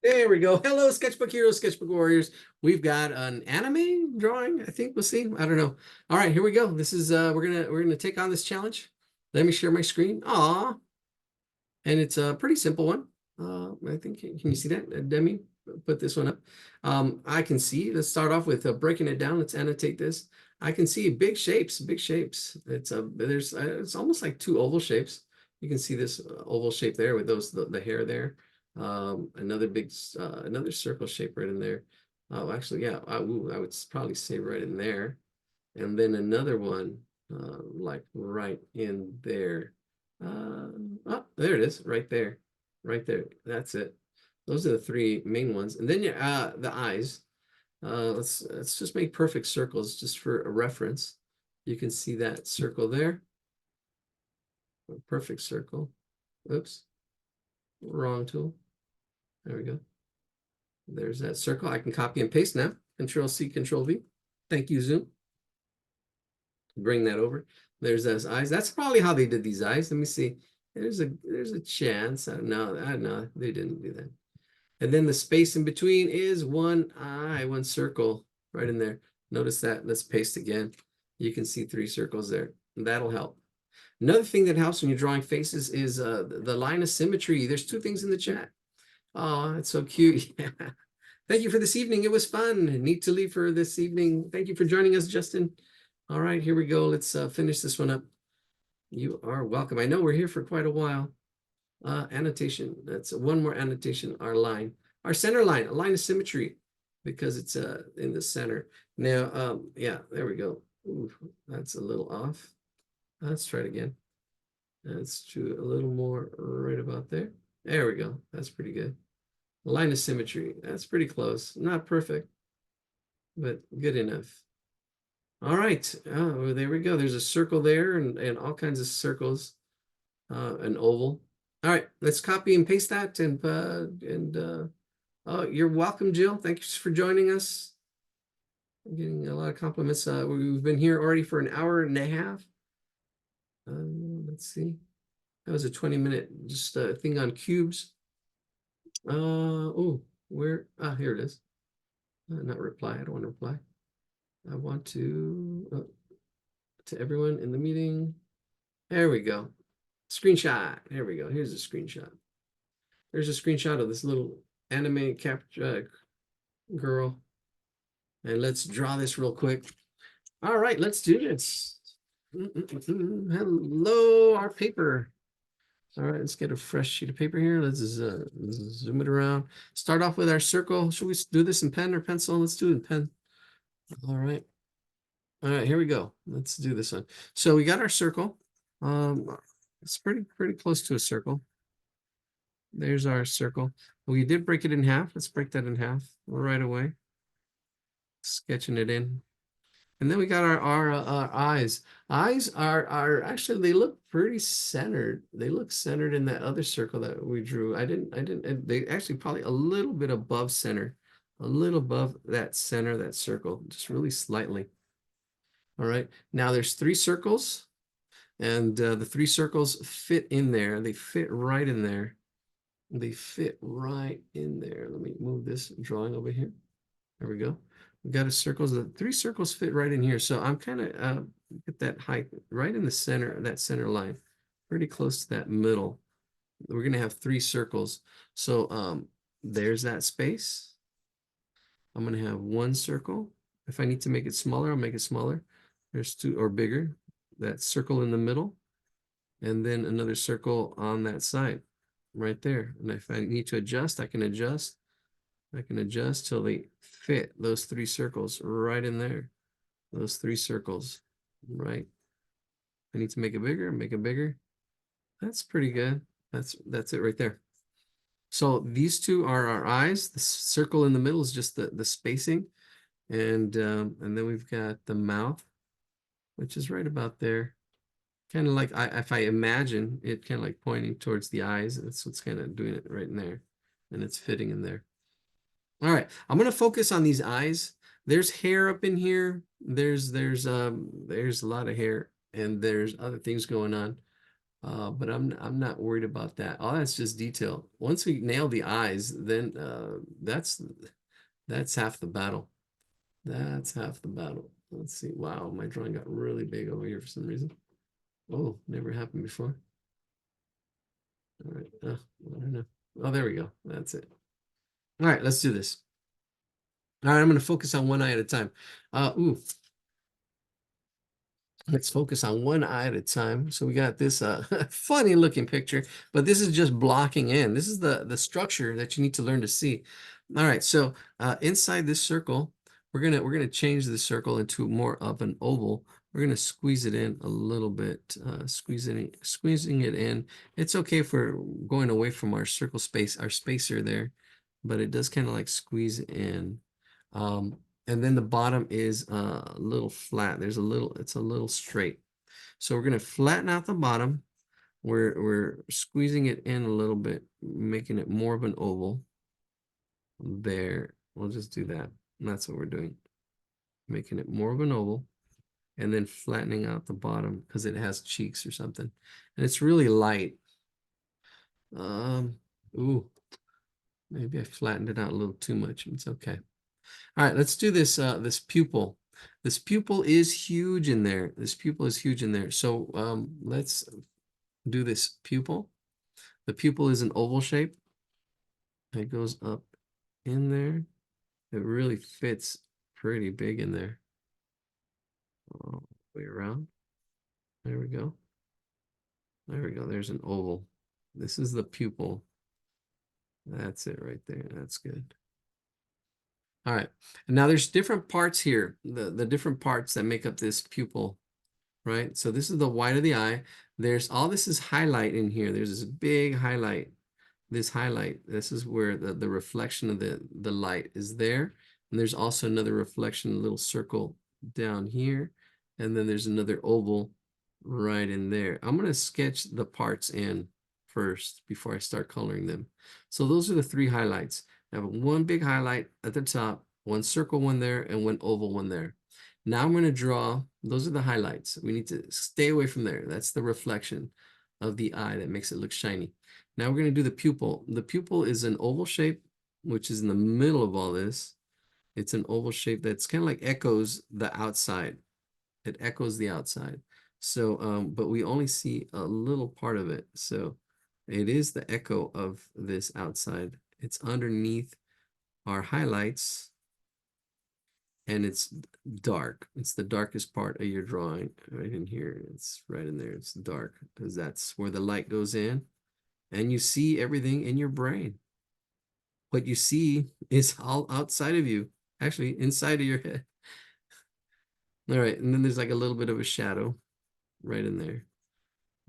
There we go. Hello, sketchbook heroes, sketchbook warriors. We've got an anime drawing. I think we'll see. I don't know. All right, here we go. This is we're gonna take on this challenge. Let me share my screen. Aw, and it's a pretty simple one. I think can you see that, Demi? Put this one up. I can see. Let's start off with breaking it down. Let's annotate this. I can see big shapes, big shapes. It's almost like two oval shapes. You can see this oval shape there with the hair there. Another another circle shape right in there. Oh, actually, yeah, I would probably say right in there, and then another one like right in there. Oh, there it is, right there, right there. That's it. Those are the three main ones, and then the eyes. Let's just make perfect circles just for a reference. You can see that circle there, a perfect circle. Oops, wrong tool. There we go. There's that circle. I can copy and paste now. Control C, Control V. Thank you, Zoom. Bring that over. There's those eyes. That's probably how they did these eyes. Let me see. There's a chance. No, they didn't do that. And then the space in between is one eye, one circle right in there. Notice that. Let's paste again. You can see three circles there. That'll help. Another thing that helps when you're drawing faces is the line of symmetry. There's two things in the chat. Oh, it's so cute. Yeah. Thank you for this evening. It was fun. Neat to leave for this evening. Thank you for joining us, Justin. All right, here we go. Let's finish this one up. You are welcome. I know we're here for quite a while. Annotation. That's one more annotation. Our center line, a line of symmetry, because it's in the center. Now, yeah, there we go. Ooh, that's a little off. Let's try it again. Let's do a little more right about there. There we go. That's pretty good. Line of symmetry. That's pretty close. Not perfect, but good enough. All right. Oh, well, there we go. There's a circle there and all kinds of circles, an oval. All right, let's copy and paste that oh, you're welcome, Jill. Thanks for joining us. I'm getting a lot of compliments. We've been here already for an hour and a half. Let's see. That was a 20-minute just thing on cubes. Oh, where? Ah, here it is. Not reply. I don't want to reply. I want to everyone in the meeting. There we go. Screenshot. There we go. Here's a screenshot. There's a screenshot of this little anime girl. And let's draw this real quick. All right, let's do this. Hello, our paper. All right, let's get a fresh sheet of paper here. Let's zoom it around. Start off with our circle. Should we do this in pen or pencil? Let's do it in pen. All right. All right, here we go. Let's do this one. So we got our circle. It's pretty close to a circle. There's our circle. We did break it in half. Let's break that in half right away. Sketching it in. And then we got our eyes. Eyes are actually, they look pretty centered. They look centered in that other circle that we drew. They actually probably a little bit above center, a little above that center, that circle, just really slightly. All right, now there's three circles, and the three circles fit in there. They fit right in there. They fit right in there. Let me move this drawing over here. There we go. We've got a circles. The three circles fit right in here. So I'm kind of get that height right in the center, that center line, pretty close to that middle. We're going to have three circles. So there's that space. I'm going to have one circle. If I need to make it smaller, I'll make it smaller. There's two, or bigger. That circle in the middle. And then another circle on that side right there. And if I need to adjust, I can adjust. I can adjust till they fit those three circles right in there. Those three circles, right? I need to make it bigger, make it bigger. That's pretty good. That's it right there. So these two are our eyes. The circle in the middle is just the spacing. And then we've got the mouth, which is right about there. Kind of like, if I imagine it kind of like pointing towards the eyes, that's what's kind of doing it right in there. And it's fitting in there. All right, I'm gonna focus on these eyes. There's hair up in here. There's a lot of hair, and there's other things going on. But I'm not worried about that. All that's just detail. Once we nail the eyes, then that's half the battle. That's half the battle. Let's see. Wow, my drawing got really big over here for some reason. Oh, never happened before. All right. I don't know. Oh, there we go. That's it. All right, let's do this. All right, I'm going to focus on one eye at a time. Ooh, let's focus on one eye at a time. So we got this funny looking picture, but this is just blocking in. This is the structure that you need to learn to see. All right, so inside this circle, we're gonna change the circle into more of an oval. We're gonna squeeze it in a little bit, squeezing it in. It's okay for going away from our circle space, our spacer there, but it does kind of like squeeze in. Um, and then the bottom is a little flat. It's a little straight. So we're going to flatten out the bottom. We're squeezing it in a little bit, making it more of an oval. There, we'll just do that. And that's what we're doing. Making it more of an oval and then flattening out the bottom because it has cheeks or something. And it's really light. Ooh, maybe I flattened it out a little too much. It's okay. All right, let's do this this pupil. This pupil is huge in there. This pupil is huge in there. So let's do this pupil. The pupil is an oval shape. It goes up in there. It really fits pretty big in there. All the way around. There we go. There we go. There's an oval. This is the pupil. That's it right there. That's good. All right. And now there's different parts here, the different parts that make up this pupil, right? So this is the white of the eye. There's all this is highlight in here. There's this big highlight. This highlight, this is where the reflection of the light is there. And there's also another reflection, a little circle down here. And then there's another oval right in there. I'm going to sketch the parts in first before I start coloring them. So those are the three highlights. I have one big highlight at the top, one circle one there, and one oval one there. Now I'm going to draw, those are the highlights. We need to stay away from there. That's the reflection of the eye that makes it look shiny. Now we're going to do the pupil. The pupil is an oval shape, which is in the middle of all this. It's an oval shape that's kind of like echoes the outside. It echoes the outside. So, but we only see a little part of it. So it is the echo of this outside. It's underneath our highlights and it's dark. It's the darkest part of your drawing right in here. It's right in there. It's dark because that's where the light goes in and you see everything in your brain. What you see is all outside of you, actually inside of your head. All right, and then there's like a little bit of a shadow right in there.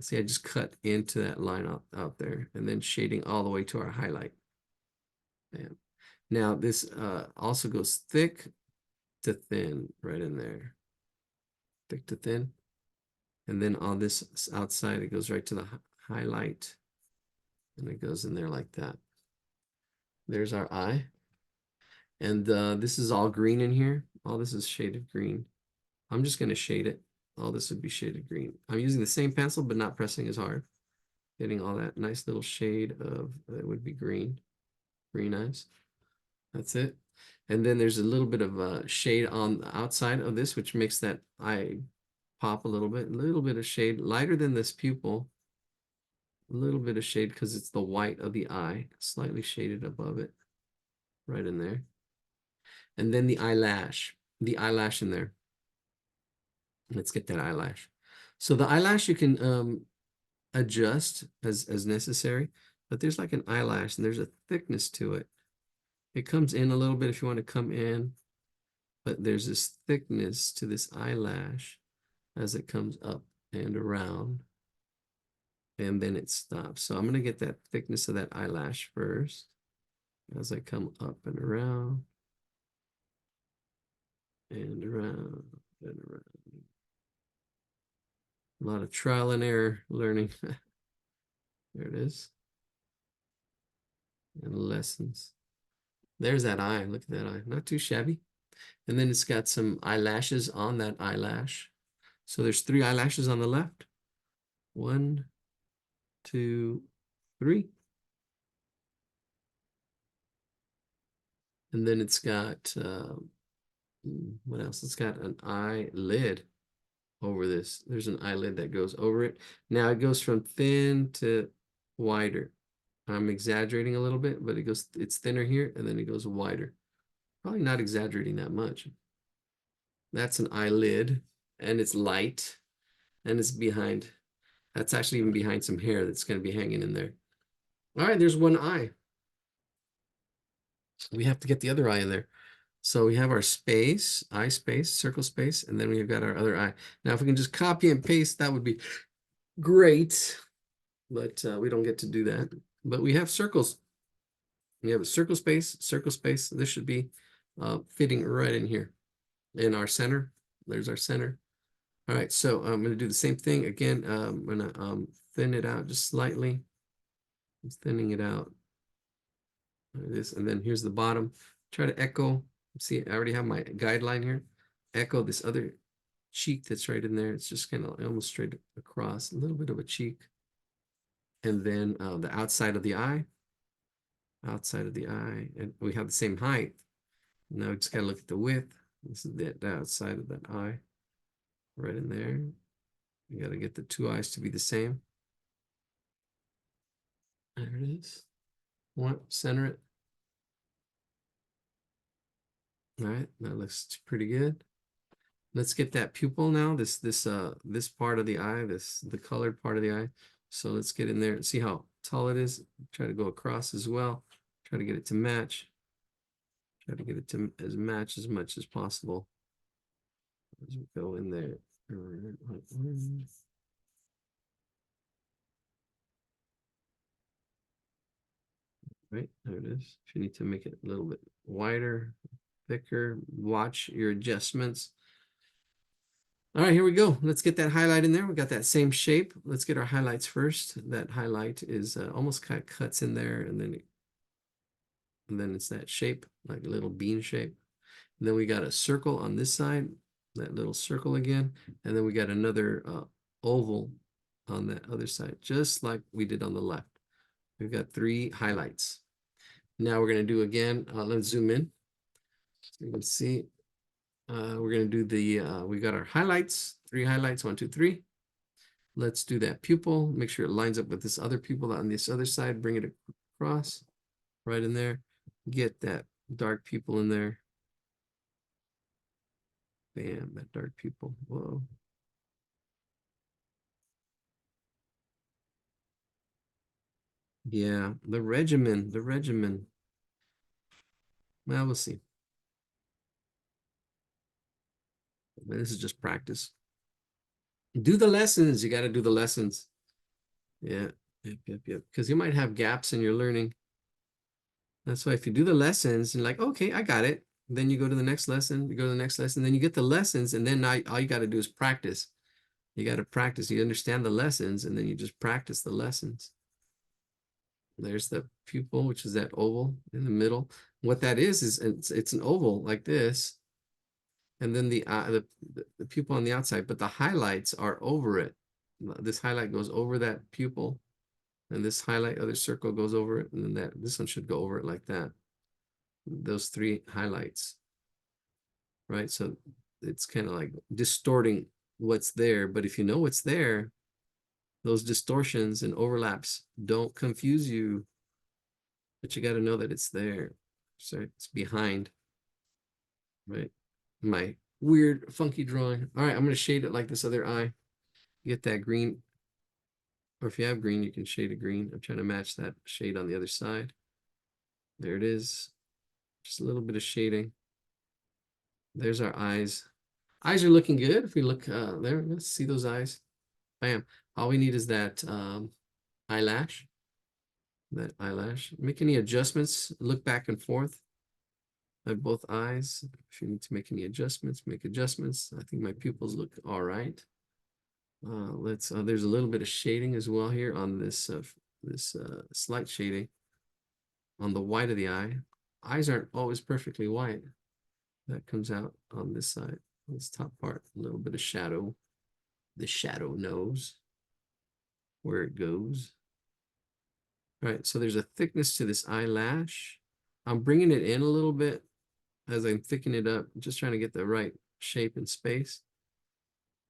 See, I just cut into that line out there and then shading all the way to our highlight. Bam. Now this also goes thick to thin right in there. Thick to thin. And then on this outside, it goes right to the highlight. And it goes in there like that. There's our eye. And this is all green in here. All this is shaded green. I'm just going to shade it. All this would be shaded green. I'm using the same pencil, but not pressing as hard. Getting all that nice little shade of, it would be green. Green eyes. That's it. And then there's a little bit of a shade on the outside of this, which makes that eye pop a little bit of shade, lighter than this pupil. A little bit of shade because it's the white of the eye, slightly shaded above it, right in there. And then the eyelash in there. Let's get that eyelash. So the eyelash you can adjust as necessary, but there's like an eyelash and there's a thickness to it. It comes in a little bit if you want to come in, but there's this thickness to this eyelash as it comes up and around, and then it stops. So I'm going to get that thickness of that eyelash first as I come up and around and around and around. A lot of trial and error learning. There it is. And lessons. There's that eye. Look at that eye. Not too shabby. And then it's got some eyelashes on that eyelash. So there's 3 eyelashes on the left. 1, 2, 3. And then it's got, what else? It's got an eyelid over this. There's an eyelid that goes over it. Now it goes from thin to wider. I'm exaggerating a little bit, but it's thinner here and then it goes wider. Probably not exaggerating that much. That's an eyelid and it's light and it's behind. That's actually even behind some hair that's going to be hanging in there. All right, there's one eye. We have to get the other eye in there. So we have our space, eye space, circle space, and then we've got our other eye. Now, if we can just copy and paste, that would be great, but we don't get to do that. But we have circles. We have a circle space, circle space. This should be fitting right in here in our center. There's our center. All right, so I'm going to do the same thing again. I'm going to thin it out just slightly. I'm thinning it out. Like this, and then here's the bottom. Try to echo. See, I already have my guideline here. Echo this other cheek that's right in there. It's just kind of almost straight across, a little bit of a cheek. And then the outside of the eye. Outside of the eye. And we have the same height. Now we just got to look at the width. This is the outside of that eye. Right in there. You got to get the two eyes to be the same. There it is. Center it. All right, that looks pretty good. Let's get that pupil now. This part of the eye, the colored part of the eye. So let's get in there and see how tall it is. Try to go across as well. Try to get it to match. Try to get it to match as much as possible. As we go in there. Right, there it is. If you need to make it a little bit wider, thicker, watch your adjustments. All right, here we go. Let's get that highlight in there. We got that same shape. Let's get our highlights first. That highlight is almost kind of cuts in there, and then it's that shape, like a little bean shape. And then we got a circle on this side, that little circle again, and then we got another oval on that other side, just like we did on the left. We've got 3 highlights. Now we're going to do again. Let's zoom in so you can see. We're going to do we got our highlights, 3 highlights, 1, 2, 3. Let's do that pupil. Make sure it lines up with this other pupil on this other side. Bring it across, right in there. Get that dark pupil in there. Bam, that dark pupil. Whoa. Yeah, the regimen. Well, we'll see. This is just practice. Do the lessons. You got to do the lessons. Yeah, yep. Because you might have gaps in your learning. That's why if you do the lessons and like, okay, I got it. Then you go to the next lesson, you go to the next lesson, then you get the lessons, and then now all you got to do is practice. You got to practice. You understand the lessons, and then you just practice the lessons. There's the pupil, which is that oval in the middle. What that is it's an oval like this, and then the pupil on the outside, but the highlights are over it. This highlight goes over that pupil, and this highlight other circle goes over it, and then this one should go over it like that. Those 3 highlights, right? So it's kind of like distorting what's there, but if you know what's there, those distortions and overlaps don't confuse you, but you got to know that it's there. So it's behind, right? My weird, funky drawing. All right, I'm going to shade it like this other eye. Get that green, or if you have green, you can shade a green. I'm trying to match that shade on the other side. There it is. Just a little bit of shading. There's our eyes. Eyes are looking good. If we look there, let's see those eyes. Bam. All we need is that eyelash. That eyelash. Make any adjustments. Look back and forth at both eyes. If you need to make any adjustments, make adjustments. I think my pupils look all right. There's a little bit of shading as well here on this slight shading on the white of the eye. Eyes aren't always perfectly white. That comes out on this side, this top part. A little bit of shadow. The shadow knows where it goes. All right, so there's a thickness to this eyelash. I'm bringing it in a little bit as I'm thickening it up, just trying to get the right shape and space.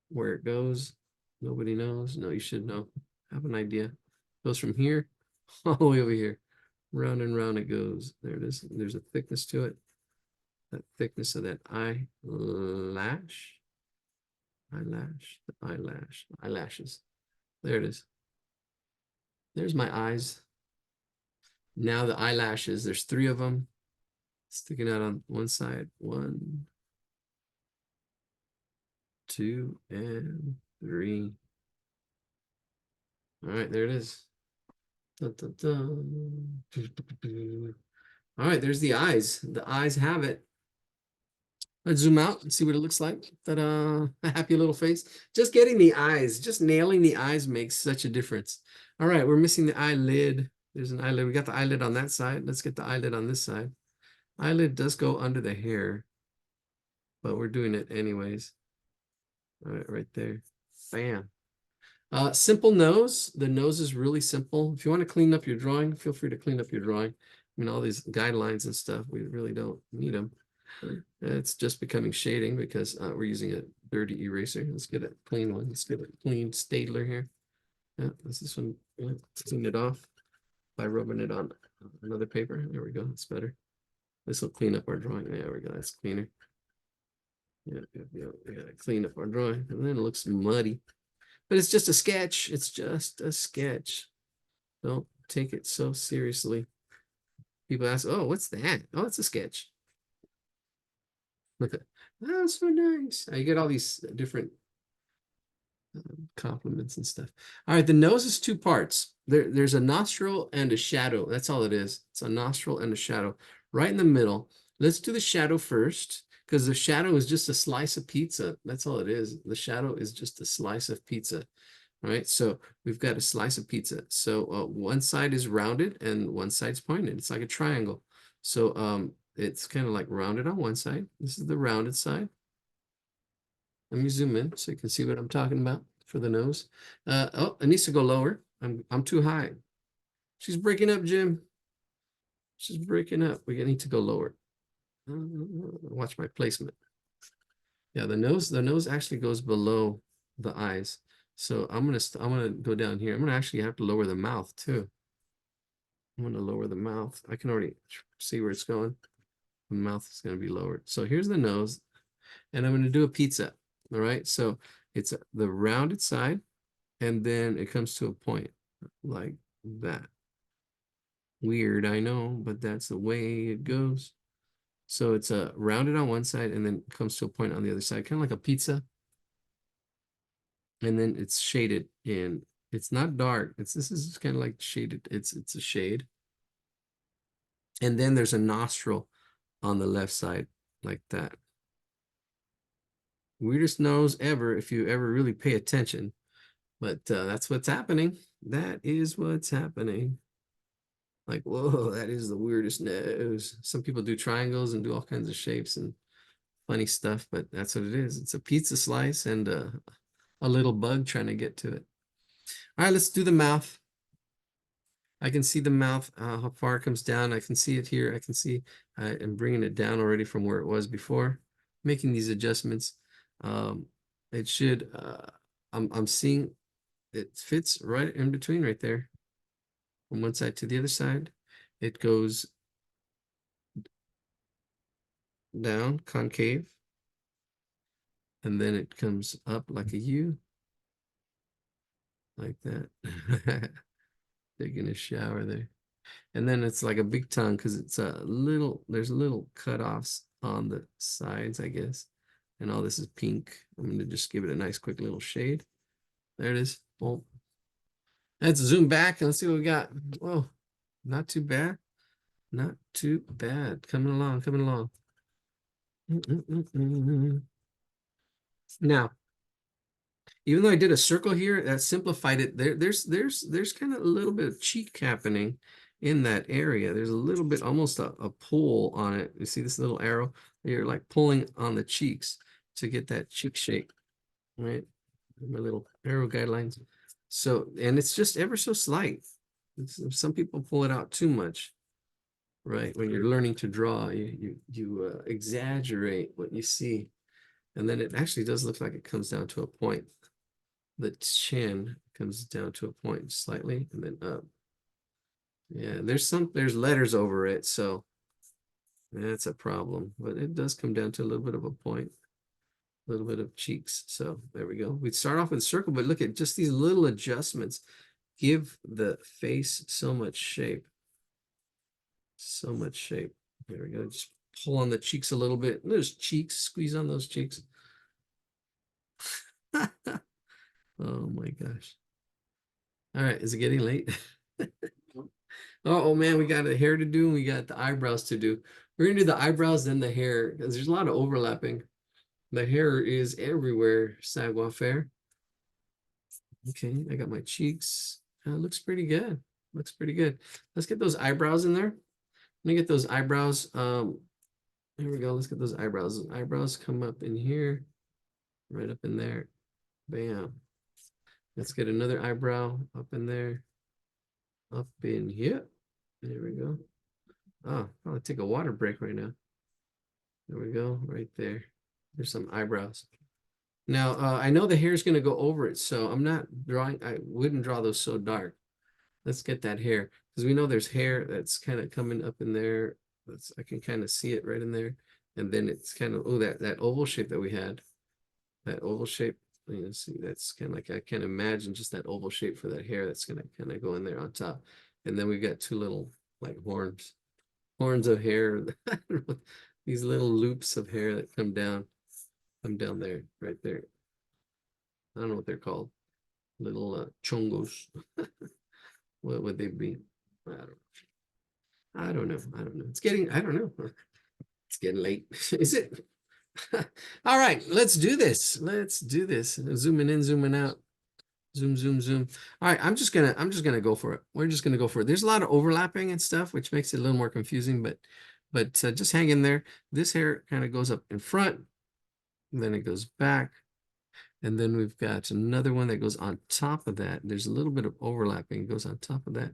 Where it goes, nobody knows. No, you should know. Have an idea. Goes from here all the way over here. Round and round it goes. There it is. There's a thickness to it. That thickness of that eyelash. Eyelashes. There it is. There's my eyes. Now the eyelashes, there's 3 of them sticking out on one side. 1, 2, and 3. All right, there it is. Dun, dun, dun. All right, there's the eyes. The eyes have it. Let's zoom out and see what it looks like. Ta-da, a happy little face. Just getting the eyes, just nailing the eyes makes such a difference. All right, we're missing the eyelid. There's an eyelid. We got the eyelid on that side. Let's get the eyelid on this side. Eyelid does go under the hair, but we're doing it anyways. All right, right there. Bam. Simple nose. The nose is really simple. If you want to clean up your drawing, feel free to clean up your drawing. I mean, all these guidelines and stuff, we really don't need them. It's just becoming shading because we're using a dirty eraser. Let's get a clean one. Let's get a clean Stadler here. Yeah, this one. Yeah, clean it off by rubbing it on another paper. There we go. That's better. This will clean up our drawing. There we go. That's cleaner. Yeah, we gotta clean up our drawing, and then it looks muddy. But it's just a sketch. It's just a sketch. Don't take it so seriously. People ask, "Oh, what's that?" Oh, it's a sketch. Look at that's so nice. You get all these different compliments and stuff. All right, the nose is 2 parts. There's a nostril and a shadow. That's all it is. It's a nostril and a shadow right in the middle. Let's do the shadow first because the shadow is just a slice of pizza. That's all it is. The shadow is just a slice of pizza. All right, so we've got a slice of pizza. So one side is rounded and one side's pointed. It's like a triangle. So it's kind of like rounded on one side. This is the rounded side. Let me zoom in so you can see what I'm talking about for the nose. Oh, it needs to go lower. I'm too high. She's breaking up, Jim. She's breaking up. We need to go lower. Watch my placement. Yeah, the nose actually goes below the eyes. So I'm gonna go down here. I'm gonna actually have to lower the mouth too. I'm gonna lower the mouth. I can already see where it's going. The mouth is gonna be lowered. So here's the nose, and I'm gonna do a pizza. All right, so it's the rounded side, and then it comes to a point like that. Weird, I know, but that's the way it goes. So it's rounded on one side, and then comes to a point on the other side, kind of like a pizza. And then it's shaded in. It's not dark. This is kind of like shaded. It's a shade. And then there's a nostril on the left side, like that. Weirdest nose ever, if you ever really pay attention. But that's what's happening. That is what's happening. Like, whoa, that is the weirdest nose. Some people do triangles and do all kinds of shapes and funny stuff, but that's what it is. It's a pizza slice and a little bug trying to get to it. All right, let's do the mouth. I can see the mouth, how far it comes down. I can see it here. I can see I'm bringing it down already from where it was before, making these adjustments. It should, I'm seeing it fits right in between right there. From one side to the other side. It goes down, concave. And then it comes up like a U. Like that. Taking a shower there. And then it's like a big tongue because it's there's little cutoffs on the sides, I guess. And all this is pink. I'm going to just give it a nice quick little shade. There it is. Well, let's zoom back and let's see what we got. Whoa, not too bad. Not too bad. Coming along, coming along. Now, even though I did a circle here, that simplified it. There's kind of a little bit of cheek happening in that area. There's a little bit, almost a pull on it. You see this little arrow? You're like pulling on the cheeks to get that cheek shape, right? My little arrow guidelines. So, and it's just ever so slight. Some people pull it out too much, right? When you're learning to draw, you exaggerate what you see, and then it actually does look like it comes down to a point. The chin comes down to a point slightly, and then up. Yeah, there's letters over it, so that's a problem. But it does come down to a little bit of a point, a little bit of cheeks. So there we go. We'd start off with a circle, but look at just these little adjustments give the face so much shape. So much shape. There we go. Just pull on the cheeks a little bit. There's cheeks. Squeeze on those cheeks. Oh my gosh. All right. Is it getting late? Oh man, we got the hair to do and we got the eyebrows to do. We're gonna do the eyebrows, then the hair, because there's a lot of overlapping. The hair is everywhere, savoir faire. Okay, I got my cheeks. Looks pretty good. Looks pretty good. Let's get those eyebrows in there. Let me get those eyebrows. Here we go. Let's get those eyebrows. Eyebrows come up in here, right up in there. Bam. Let's get another eyebrow up in there, up in here. There we go. Oh, I'll take a water break right now. There we go, right there. There's some eyebrows. Now, I know the hair is going to go over it, so I'm not drawing, I wouldn't draw those so dark. Let's get that hair, because we know there's hair that's kind of coming up in there. I can kind of see it right in there. And then it's kind of, oh, that oval shape that we had, that oval shape, you know, see, that's kind of like, I can imagine just that oval shape for that hair that's going to kind of go in there on top. And then we've got two little like horns of hair, these little loops of hair that come down there, right there. I don't know what they're called. Little chongos. What would they be? I don't know. I don't know. It's getting, I don't know. It's getting late. Is it? All right, let's do this. Let's do this. Zooming in, zooming out. Zoom, zoom, zoom. All right, I'm just gonna go for it. We're just gonna go for it. There's a lot of overlapping and stuff, which makes it a little more confusing, but just hang in there. This hair kind of goes up in front, and then it goes back, and then we've got another one that goes on top of that. There's a little bit of overlapping. It goes on top of that,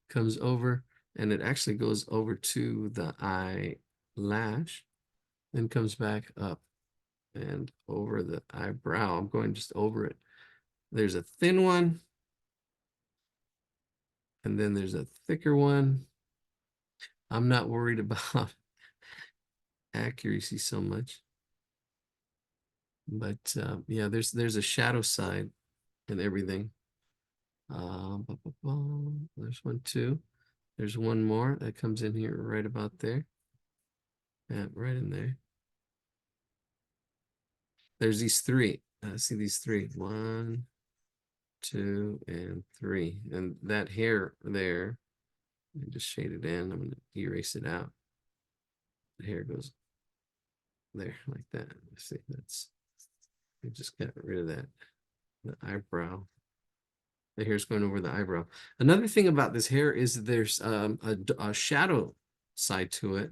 comes over, and it actually goes over to the eyelash, then comes back up and over the eyebrow. I'm going just over it. There's a thin one, and then there's a thicker one. I'm not worried about accuracy so much, but yeah, there's a shadow side and everything. There's one too. There's one more that comes in here right about there. Yeah, right in there. There's these three. See these three. One, two, and three. And that hair there, I just shade it in. I'm gonna erase it out. The hair goes there like that. Let's see, that's, I just got rid of that. The eyebrow. The hair's going over the eyebrow. Another thing about this hair is there's a shadow side to it.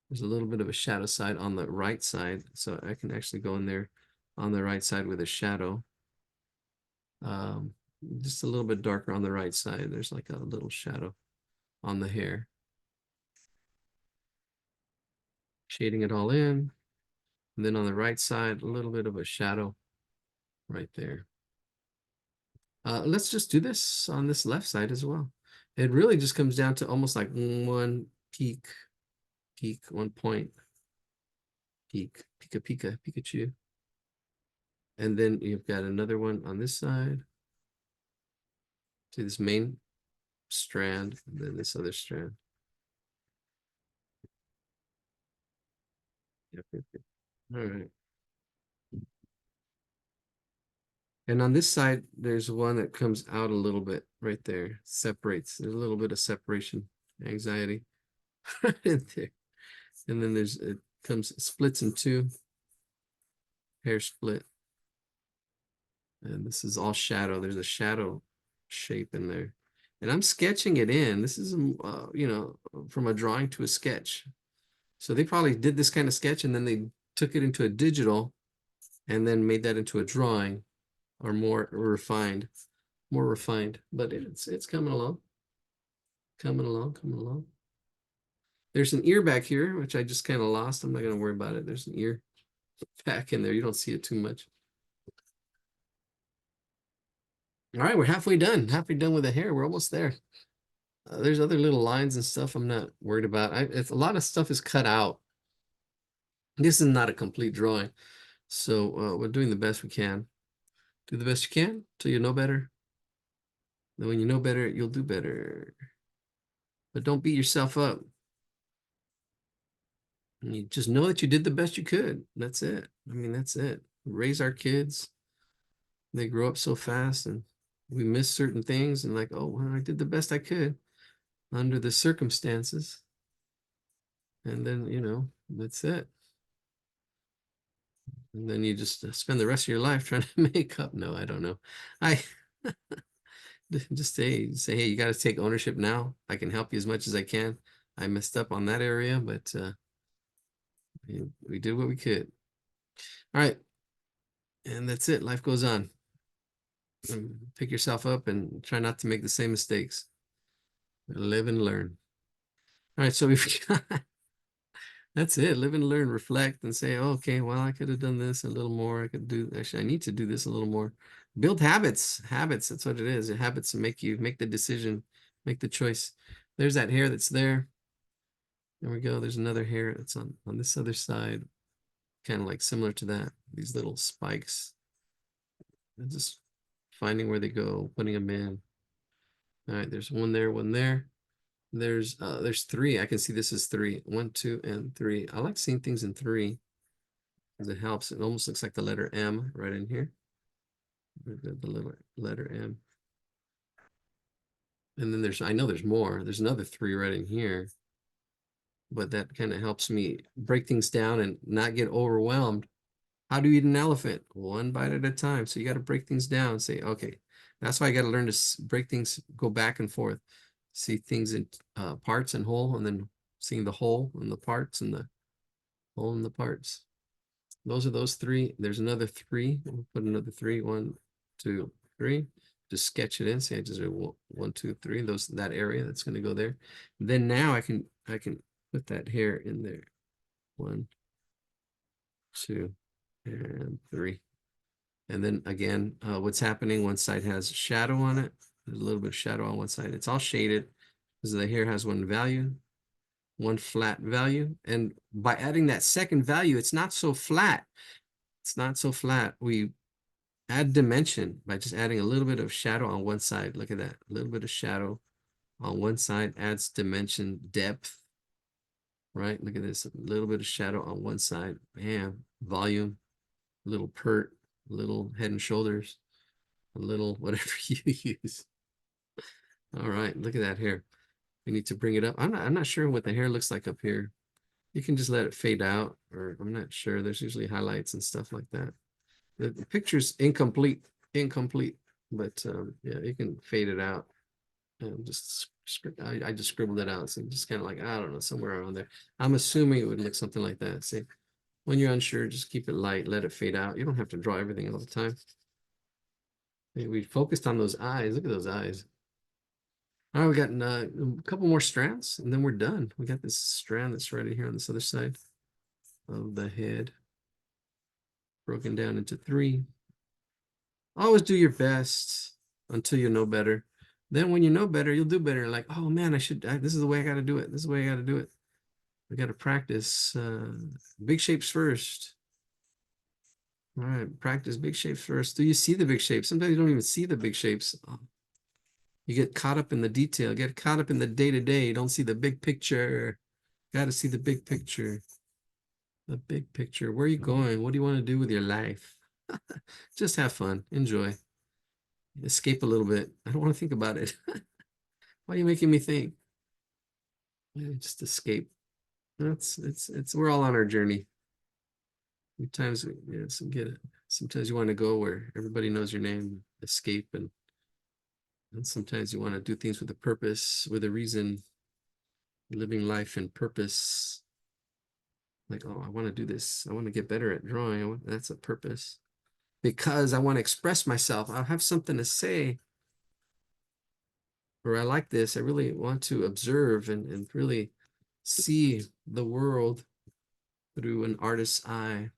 There's a little bit of a shadow side on the right side. So I can actually go in there on the right side with a shadow. Just a little bit darker on the right side. There's like a little shadow on the hair. Shading it all in. And then on the right side, a little bit of a shadow right there. Let's just do this on this left side as well. It really just comes down to almost like one peak, 1 point, peak, Pikachu. And then you've got another one on this side. See this main strand, and then this other strand. Yep. All right. And on this side, there's one that comes out a little bit right there, separates. There's a little bit of separation anxiety in there. And then it splits in two, hair split. And this is all shadow. There's a shadow shape in there. And I'm sketching it in. This is, you know, from a drawing to a sketch. So they probably did this kind of sketch and then they took it into a digital and then made that into a drawing or more refined, but it's coming along. Coming along, coming along. There's an ear back here, which I just kind of lost. I'm not going to worry about it. There's an ear back in there. You don't see it too much. All right, we're halfway done. Halfway done with the hair. We're almost there. There's other little lines and stuff I'm not worried about. It's a lot of stuff is cut out. This is not a complete drawing. So we're doing the best we can. Do the best you can till you know better. Then when you know better, you'll do better. But don't beat yourself up. You just know that you did the best you could. That's it. I mean, that's it. Raise our kids. They grow up so fast and we miss certain things and like, oh, well, I did the best I could under the circumstances. And then, that's it. And then you just spend the rest of your life trying to make up. No, I don't know. I just say, hey, you got to take ownership now. I can help you as much as I can. I messed up on that area, but we did what we could. All right. And that's it. Life goes on. Pick yourself up and try not to make the same mistakes. Live and learn. All right. So we've got, that's it. Live and learn, reflect and say, oh, okay, well, I could have done this a little more. I could do, actually, I need to do this a little more. Build habits. Habits. That's what it is. Habits make you make the decision, make the choice. There's that hair that's there. There we go. There's another hair that's on this other side, kind of like similar to that. These little spikes. And just finding where they go, putting them in. All right, there's one there, one there. There's three. I can see this is three. 1, 2, and 3. I like seeing things in 3 because it helps. It almost looks like the letter M right in here. The letter M. And then I know there's more. There's another 3 right in here. But that kind of helps me break things down and not get overwhelmed. How do you eat an elephant? One bite at a time. So you got to break things down and say, okay, that's why I got to learn to break things, go back and forth, see things in parts and whole, and then seeing the whole and the parts and the whole and the parts. Those are those 3. There's another 3. We'll put another 3. 1, 2, 3. Just sketch it in. Say I just did 1, 2, 3. That area that's going to go there. Then now I can put that hair in there. 1, 2, and 3. And then again, what's happening? One side has shadow on it. There's a little bit of shadow on one side. It's all shaded because the hair has one value, one flat value. And by adding that second value, it's not so flat. It's not so flat. We add dimension by just adding a little bit of shadow on one side. Look at that. A little bit of shadow on one side adds dimension, depth, right? Look at this. A little bit of shadow on one side. Bam. Volume, a little pert, a little head and shoulders, a little whatever you use. All right, look at that hair. We need to bring it up. I'm not sure what the hair looks like up here. You can just let it fade out, or I'm not sure. There's usually highlights and stuff like that. The picture's incomplete, but yeah, you can fade it out. And I just scribbled it out. So just kind of like, I don't know, somewhere around there. I'm assuming it would look something like that. See, when you're unsure, just keep it light, let it fade out. You don't have to draw everything all the time. We focused on those eyes. Look at those eyes. All right, we got a couple more strands and then we're done. We got this strand that's right here on this other side of the head, broken down into 3. Always do your best until you know better. Then when you know better, you'll do better. Like, oh man, this is the way I got to do it. This is the way I got to do it. We got to practice big shapes first. All right, practice big shapes first. Do you see the big shapes? Sometimes you don't even see the big shapes. You get caught up in the detail, get caught up in the day-to-day. You don't see the big picture. Got to see the big picture. The big picture. Where are you going? What do you want to do with your life? Just have fun. Enjoy. Escape a little bit. I don't want to think about it. Why are you making me think? Just escape. We're all on our journey. Sometimes sometimes you want to go where everybody knows your name, escape, and sometimes you want to do things with a purpose, with a reason, living life in purpose. Like, oh, I want to do this. I want to get better at drawing. That's a purpose. Because I want to express myself. I'll have something to say. or I like this. I really want to observe and really see the world through an artist's eye.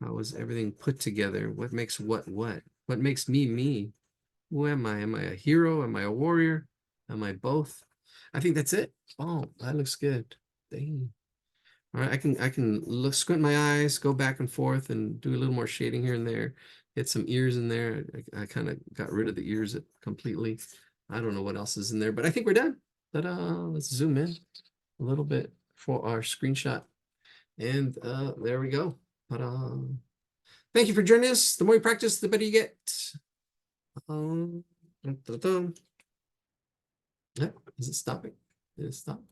How is everything put together? What makes what? What makes me me? Who am I? Am I a hero? Am I a warrior? Am I both? I think that's it. Oh, that looks good. Dang. All right, I can look squint my eyes, go back and forth, and do a little more shading here and there. Get some ears in there. I kind of got rid of the ears completely. I don't know what else is in there, but I think we're done. Ta-da! Let's zoom in a little bit for our screenshot. And there we go. Ta-da! Thank you for joining us. The more you practice, the better you get. Dun, dun, dun. Yep. Is it stopping? Did it stop?